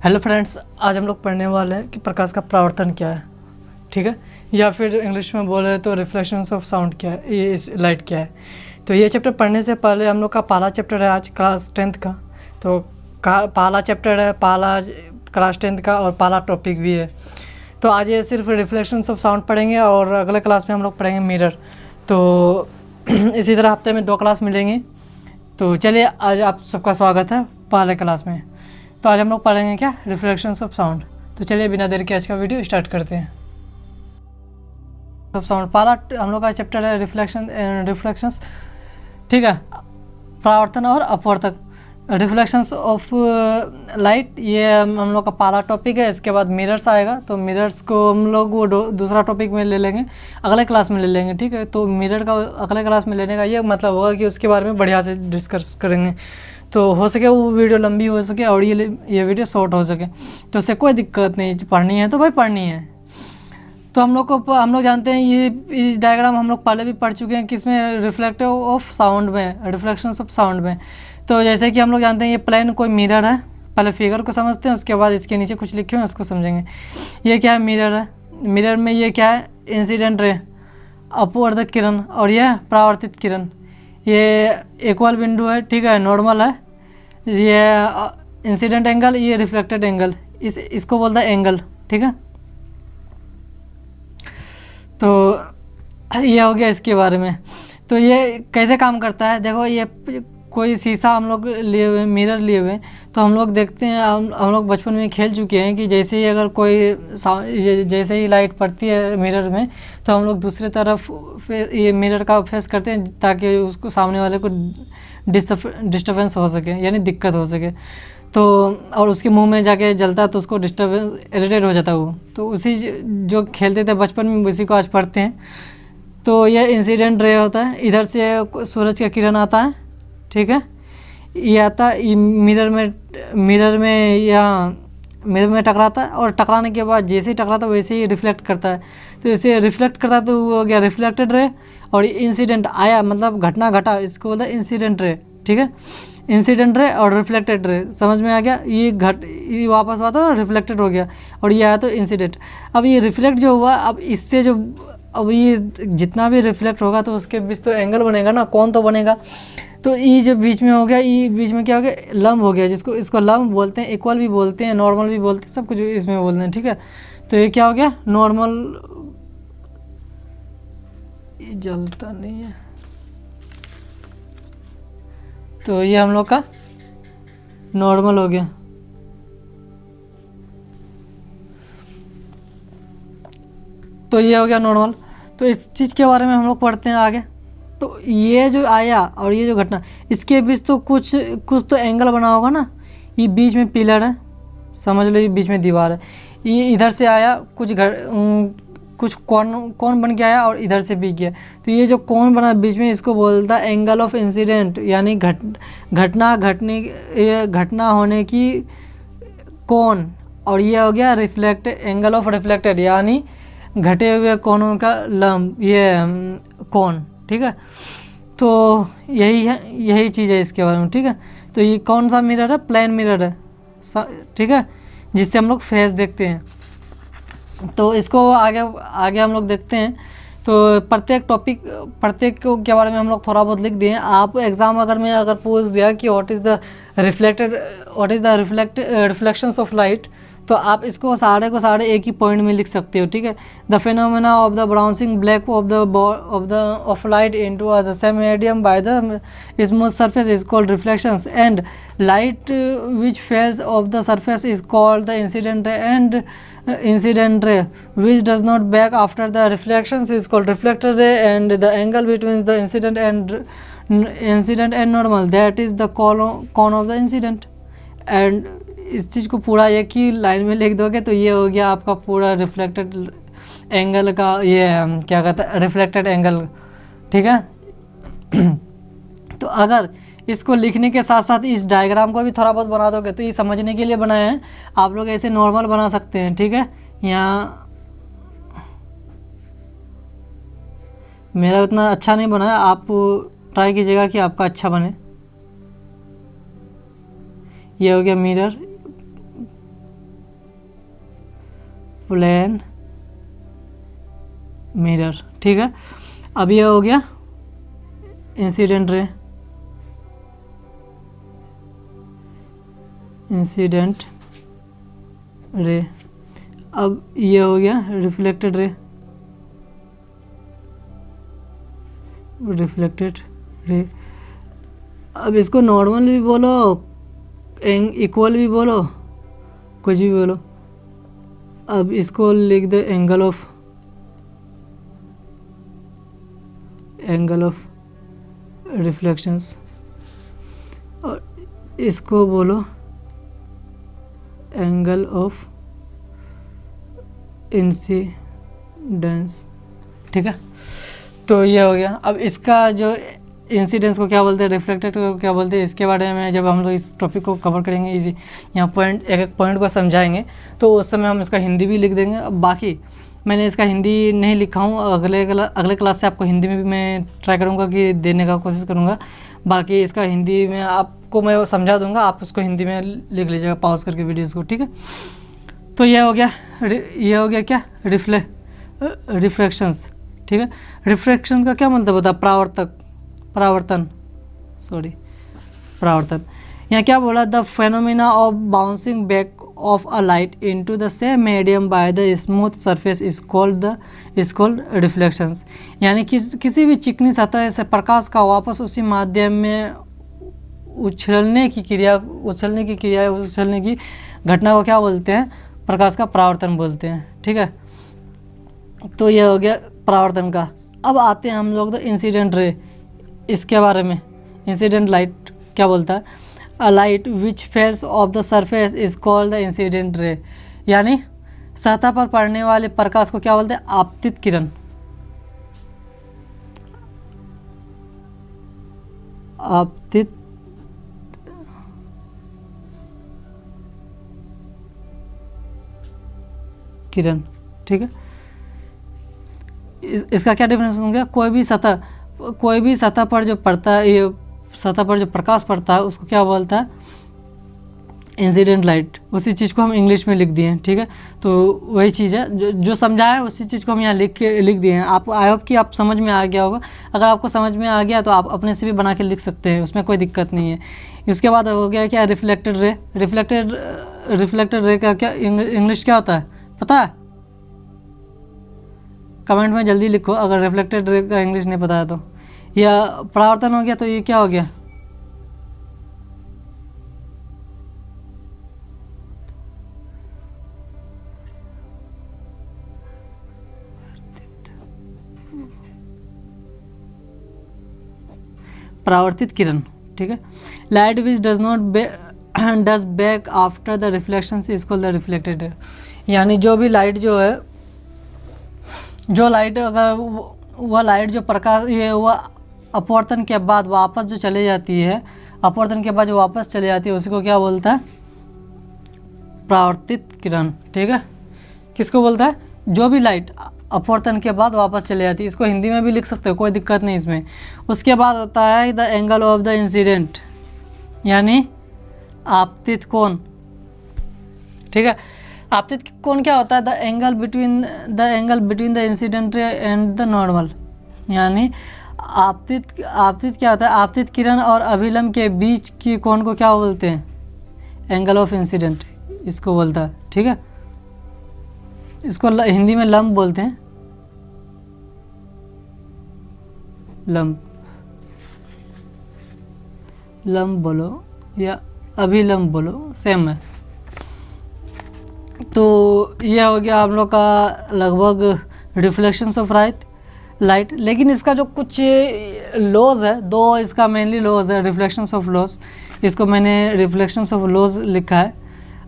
Hello friends, आज हम लोग पढ़ने वाले हैं कि प्रकाश का परावर्तन क्या है। ठीक है, या फिर इंग्लिश में बोले तो रिफ्लेक्शंस ऑफ साउंड क्या है, ये इस लाइट क्या है। तो ये चैप्टर पढ़ने से पहले हम लोग का पहला चैप्टर है आज क्लास 10th का। तो पहला चैप्टर है, पहला क्लास 10th का और पहला टॉपिक भी है। तो आज ये सिर्फ रिफ्लेक्शंस ऑफ साउंड पढ़ेंगे और अगले क्लास में हम लोग पढ़ेंगे मिरर। तो इसी तरह हफ्ते में 2 क्लास मिलेंगी। तो चलिए, आज आप सबका स्वागत है पहले क्लास में। तो आज हम लोग पढ़ेंगे क्या, रिफ्लेक्शंस ऑफ साउंड। तो चलिए बिना देर के आज का वीडियो स्टार्ट करते हैं। ऑफ साउंड पहला हम लोग का चैप्टर है रिफ्लेक्शंस। ठीक है, परावर्तन और अपवर्तक, रिफ्लेक्शंस ऑफ लाइट, ये हम लोग का पहला टॉपिक है। इसके बाद मिरर्स आएगा, तो मिरर्स को हम लोग वो दूसरा टॉपिक में ले लेंगे, अगले क्लास में ले लेंगे। ठीक है, तो मिरर का अगले क्लास में लेने का ये मतलब होगा कि उसके बारे में बढ़िया से डिस्कस करेंगे। तो हो सके वो वीडियो लंबी हो सके और ये वीडियो शॉर्ट हो सके, तो उससे कोई दिक्कत नहीं। पढ़नी है तो भाई पढ़नी है। तो हम लोग जानते हैं ये इस डायग्राम हम लोग पहले भी पढ़ चुके हैं, किसमें, रिफ्लेक्टिव ऑफ साउंड में, रिफ्लेक्शंस ऑफ साउंड में। तो जैसे कि हम लोग जानते हैं ये प्लेन कोई मिरर है। पहले फिगर को समझते हैं, उसके बाद इसके नीचे कुछ लिखे हुए हैं उसको समझेंगे। ये क्या है, मिरर है। मिरर में ये क्या है, इंसिडेंट रे, अपवर्तक किरण, और यह परावर्तित किरण। ये इक्वल बिंदु है, ठीक है, नॉर्मल है। ये इंसिडेंट एंगल, ये रिफ्लेक्टेड एंगल, इसको बोलता है एंगल। ठीक है, तो ये हो गया इसके बारे में। तो ये कैसे काम करता है, देखो ये कोई शीशा हम लोग लिए हुए, मिरर लिए हुए, तो हम लोग देखते हैं, हम लोग बचपन में खेल चुके हैं कि जैसे ही अगर कोई जैसे ही लाइट पड़ती है मिरर में, तो हम लोग दूसरे तरफ ये मिरर का फेस करते हैं ताकि उसको सामने वाले को डिस्टर्बेंस हो सके, यानी दिक्कत हो सके। तो और उसके मुंह में जाके जलता है तो उसको डिस्टर्बेंस, इरिटेट हो जाता है वो। तो उसी जो खेलते थे बचपन में, उसी को आज पढ़ते हैं। तो यह इंसिडेंट रे होता है, इधर से सूरज का किरण आता है। ठीक है, ये आता है मिरर में टकराता है, और टकराने के बाद जैसे ही टकराता है वैसे ही रिफ्लेक्ट करता है। तो इसे रिफ्लेक्ट करता है तो वो हो गया रिफ्लेक्टेड रे। और इंसिडेंट आया मतलब घटना घटा, इसको बोलता है इंसिडेंट रे। ठीक है, इंसिडेंट रे और रिफ्लेक्टेड रे समझ में आ गया। ये वापस हुआ तो रिफ्लेक्टेड हो गया, और ये आया तो इंसिडेंट। अब ये रिफ्लेक्ट जो हुआ, अब इससे जो अब ये जितना भी रिफ्लेक्ट होगा तो उसके बीच तो एंगल बनेगा ना, कौन तो बनेगा। तो ये जो बीच में हो गया, ये बीच में क्या हो गया, लंब हो गया, इसको लंब बोलते हैं, इक्वल भी बोलते हैं, नॉर्मल भी बोलते हैं, सब कुछ इसमें बोलते हैं। ठीक है, तो ये क्या हो गया, नॉर्मल। ये जलता नहीं है, तो ये हम लोग का नॉर्मल हो गया। तो ये हो गया नॉर्मल। तो इस चीज़ के बारे में हम लोग पढ़ते हैं आगे। तो ये जो आया और ये जो घटना, इसके बीच तो कुछ तो एंगल बना होगा ना। ये बीच में पिलर है, समझ लो, ये बीच में दीवार है। ये इधर से आया, कुछ कौन बन के आया और इधर से भी गया। तो ये जो कौन बना बीच में, इसको बोलता है एंगल ऑफ इंसिडेंट, यानी घटना होने की कौन। और ये हो गया रिफ्लेक्ट, एंगल ऑफ रिफ्लेक्टेड, यानी घटे हुए कोणों का लंब, ये कौन। ठीक है, तो यही चीज़ है इसके बारे में। ठीक है, तो ये कौन सा मिरर है, प्लेन मिरर है। ठीक है, जिससे हम लोग फेस देखते हैं। तो इसको आगे हम लोग देखते हैं। तो प्रत्येक के बारे में हम लोग थोड़ा बहुत लिख दिए। आप एग्जाम अगर पूछ दिया कि what is the reflections of light, तो आप इसको साढ़े एक ही पॉइंट में लिख सकते हो। ठीक है, the phenomena of the bouncing black of light into the same medium by the smooth surface is called reflections, and light which falls of the surface is called the incident ray which does not back after the reflections is called reflected ray, and the angle between the incident and normal, that is the cone of the incident। and इस चीज़ को पूरा एक ही line में लिख दोगे तो ये हो गया आपका पूरा रिफ्लेक्टेड एंगल का, ये क्या कहता है, रिफ्लेक्टेड एंगल। ठीक है, तो अगर इसको लिखने के साथ साथ इस डायग्राम को भी थोड़ा बहुत बना दोगे तो ये समझने के लिए बनाया है। आप लोग ऐसे नॉर्मल बना सकते हैं। ठीक है, यहाँ मेरा उतना अच्छा नहीं बना है, आप ट्राई कीजिएगा कि आपका अच्छा बने। ये हो गया मिरर, प्लेन मिरर। ठीक है, अब ये हो गया इंसिडेंट रे, इंसिडेंट रे। अब ये हो गया रिफ्लेक्टेड रे, रिफ्लेक्टेड रे। अब इसको नॉर्मल भी बोलो, इक्वल भी बोलो, कुछ भी बोलो। अब इसको लिख दे एंगल ऑफ रिफ्लेक्शंस, और इसको बोलो एंगल ऑफ इंसिडेंस। ठीक है, तो ये हो गया। अब इसका जो इंसिडेंस को क्या बोलते हैं, रिफ्लेक्टेड को क्या बोलते हैं, इसके बारे में जब हम लोग इस टॉपिक को कवर करेंगे, इजी यहाँ पॉइंट एक एक पॉइंट को समझाएंगे, तो उस समय हम इसका हिंदी भी लिख देंगे। अब बाकी मैंने इसका हिंदी नहीं लिखा हूँ, अगले क्लास से आपको हिंदी में भी मैं ट्राई करूँगा कि देने का कोशिश करूँगा। बाकी इसका हिंदी में आपको मैं समझा दूँगा, आप उसको हिंदी में लिख लीजिएगा पॉज करके वीडियोज़ को। ठीक है, तो ये हो गया क्या, रिफ्लेक्शंस। ठीक है, रिफ्लेक्शन का क्या मतलब होता है, परावर्तन। यहाँ क्या बोला, the phenomena of bouncing back of a light into the same medium by the smooth surface is called reflections. यानी किसी भी चिकनी सतह से प्रकाश का वापस उसी माध्यम में उछलने की घटना को क्या बोलते हैं, प्रकाश का परावर्तन बोलते हैं। ठीक है, तो यह हो गया परावर्तन का। अब आते हैं हम लोग द इंसिडेंट रे, इसके बारे में। इंसिडेंट लाइट क्या बोलता है, a light which falls of the surface is called the incident ray. यानी सतह पर पड़ने वाले प्रकाश को क्या बोलते हैं, आपतित किरण। आपतित किरण। ठीक है, इसका क्या डिफरेंस हो गया, कोई भी सतह पर जो पड़ता है, ये सतह पर जो प्रकाश पड़ता है उसको क्या बोलता है, इंसिडेंट लाइट। उसी चीज़ को हम इंग्लिश में लिख दिए हैं। ठीक है, तो वही चीज़ है जो समझाया है, उसी चीज़ को हम यहाँ लिख दिए हैं। आप आई होप कि आप समझ में आ गया होगा। अगर आपको समझ में आ गया तो आप अपने से भी बना के लिख सकते हैं, उसमें कोई दिक्कत नहीं है। इसके बाद हो गया क्या, रिफ्लेक्टेड रे। रिफ्लेक्टेड रे का क्या इंग्लिश क्या होता है पता है, कमेंट में जल्दी लिखो अगर रिफ्लेक्टेड रे का इंग्लिश नहीं पता है तो। या परावर्तन हो गया, तो ये क्या हो गया, परावर्तित किरण। ठीक है, light which does not does back after the reflection is called the reflected रे। यानी जो लाइट अगर वह लाइट जो प्रकाश ये वह अपवर्तन के बाद वापस जो चले जाती है, उसी को क्या बोलता है, परावर्तित किरण। ठीक है, किसको बोलता है, जो भी लाइट अपवर्तन के बाद वापस चले जाती है। इसको हिंदी में भी लिख सकते हो, कोई दिक्कत नहीं इसमें। उसके बाद होता है the angle of the incident, यानी आपतित कोण। ठीक है, आपतित कोण क्या होता है, the angle between the incident रे एंड द नॉर्मल। यानी आपतित क्या होता है, आपतित किरण और अभिलंब के बीच की कोण को क्या बोलते हैं, एंगल ऑफ इंसिडेंट इसको बोलता है। ठीक है, इसको हिंदी में लंब बोलते हैं, लंब बोलो या अभिलंब बोलो, सेम है। तो ये हो गया हम लोग का लगभग रिफ्लेक्शंस ऑफ लाइट। लेकिन इसका जो कुछ लॉज है, दो इसका मेनली लॉज है, रिफ्लेक्शंस ऑफ लॉज। इसको मैंने रिफ्लेक्शंस ऑफ लॉज लिखा है।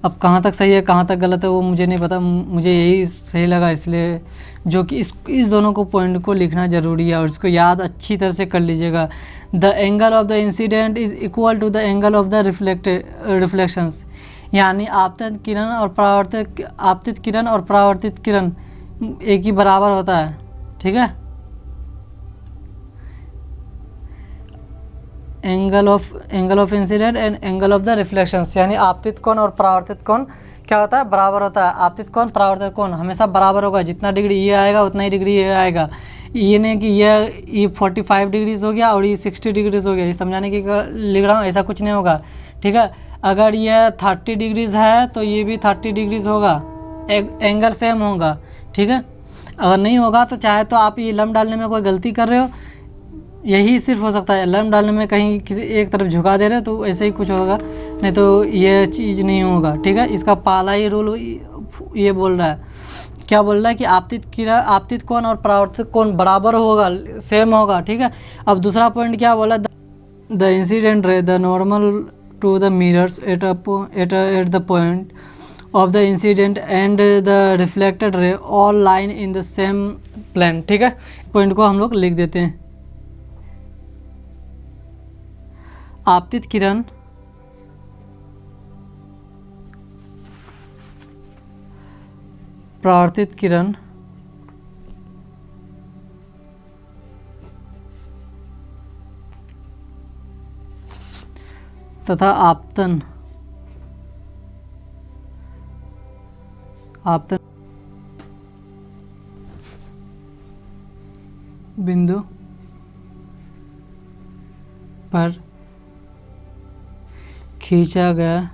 अब कहाँ तक सही है कहाँ तक गलत है वो मुझे नहीं पता, मुझे यही सही लगा, इसलिए जो कि इस दोनों को पॉइंट को लिखना ज़रूरी है और इसको याद अच्छी तरह से कर लीजिएगा। The angle of the incident is equal to the angle of the reflections. यानी आपतित किरण और परावर्तित किरण एक ही बराबर होता है। ठीक है, angle of incident and angle of the reflections, यानी आपतित कोण और परावर्तित कोण क्या होता है, बराबर होता है। आपतित कोण परावर्तित कोण हमेशा बराबर होगा, जितना डिग्री ये आएगा उतना ही डिग्री ये आएगा। ये नहीं कि ये 45 डिग्रीज हो गया और ये 60 डिग्रीज हो गया, ये समझाने की लिख रहा हूँ, ऐसा कुछ नहीं होगा, ठीक है। अगर ये 30 डिग्रीज है तो ये भी 30 डिग्रीज होगा, एंगल सेम होगा, ठीक है। अगर नहीं होगा तो चाहे तो आप ये लम्ब डालने में कोई गलती कर रहे हो, यही सिर्फ हो सकता है, लम्ब डालने में कहीं किसी एक तरफ झुका दे रहे हो तो ऐसे ही कुछ होगा, नहीं तो ये चीज़ नहीं होगा, ठीक है। इसका पहला ही रूल ये बोल रहा है, क्या बोल रहा है कि आपतित कोण और परावर्तित कोण बराबर होगा, सेम होगा, ठीक है। अब दूसरा पॉइंट क्या बोला, the incident ray the normal to the mirrors at the point of the incident and the reflected ray all line in the same plane, ठीक है। पॉइंट को हम लोग लिख देते हैं। आपतित किरण परावर्तित किरण तथा आपतन बिंदु पर खींचा गया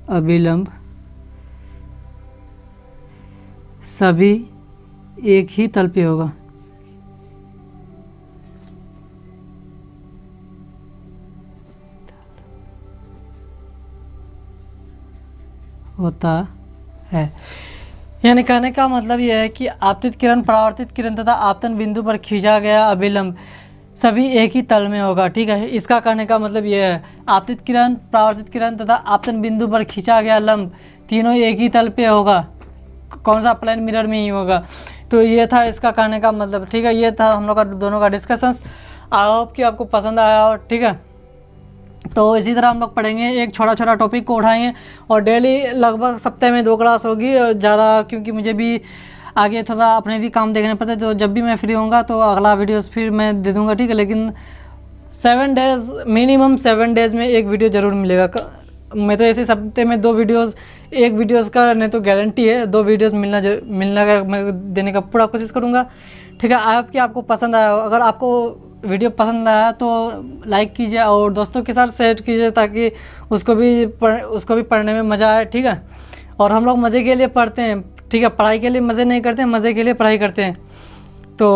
अभिलंब सभी एक ही तल पे होगा, होता है। यानी कहने का मतलब यह है कि आपतित किरण परावर्तित किरण तथा आपतन बिंदु पर खींचा गया अभिलंब सभी एक ही तल में होगा, ठीक है। इसका कहने का मतलब यह है, आपतित किरण परावर्तित किरण तथा आपतन बिंदु पर खींचा गया लंब तीनों एक ही तल पे होगा, कौन सा, प्लेन मिरर में ही होगा। तो ये था इसका कहने का मतलब, ठीक है। ये था हम लोग का दोनों का डिस्कशंस। आई होप कि आपको पसंद आया हो, ठीक है। तो इसी तरह हम लोग पढ़ेंगे, एक छोटा छोटा टॉपिक को उठाएंगे और डेली लगभग सप्ताह में 2 क्लास होगी ज़्यादा, क्योंकि मुझे भी आगे थोड़ा अपने भी काम देखने पड़ते, तो जब भी मैं फ्री होऊंगा तो अगला वीडियोस फिर मैं दे दूंगा, ठीक है। लेकिन 7 डेज़ मिनिमम 7 डेज़ में एक वीडियो ज़रूर मिलेगा। मैं तो ऐसे हफ्ते में 2 वीडियोस, एक वीडियोस का नहीं तो गारंटी है 2 वीडियोस मिलने का मैं देने का पूरा कोशिश करूँगा, ठीक है। आई होप कि आपको पसंद आया। अगर आपको वीडियो पसंद आया तो लाइक कीजिए और दोस्तों के साथ शेयर कीजिए, ताकि उसको भी पढ़ने में मज़ा आए, ठीक है। और हम लोग मज़े के लिए पढ़ते हैं, ठीक है, पढ़ाई के लिए मज़े नहीं करते हैं, मज़े के लिए पढ़ाई करते हैं। तो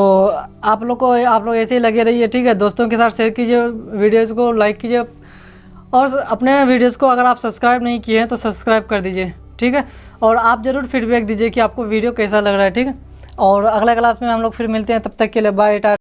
आप लोग ऐसे ही लगे रहिए, ठीक है। दोस्तों के साथ शेयर कीजिए, वीडियोज़ को लाइक कीजिए और अपने वीडियोज़ को अगर आप सब्सक्राइब नहीं किए हैं तो सब्सक्राइब कर दीजिए, ठीक है। और आप ज़रूर फीडबैक दीजिए कि आपको वीडियो कैसा लग रहा है, ठीक है। और अगला क्लास में हम लोग फिर मिलते हैं, तब तक के लिए बाय।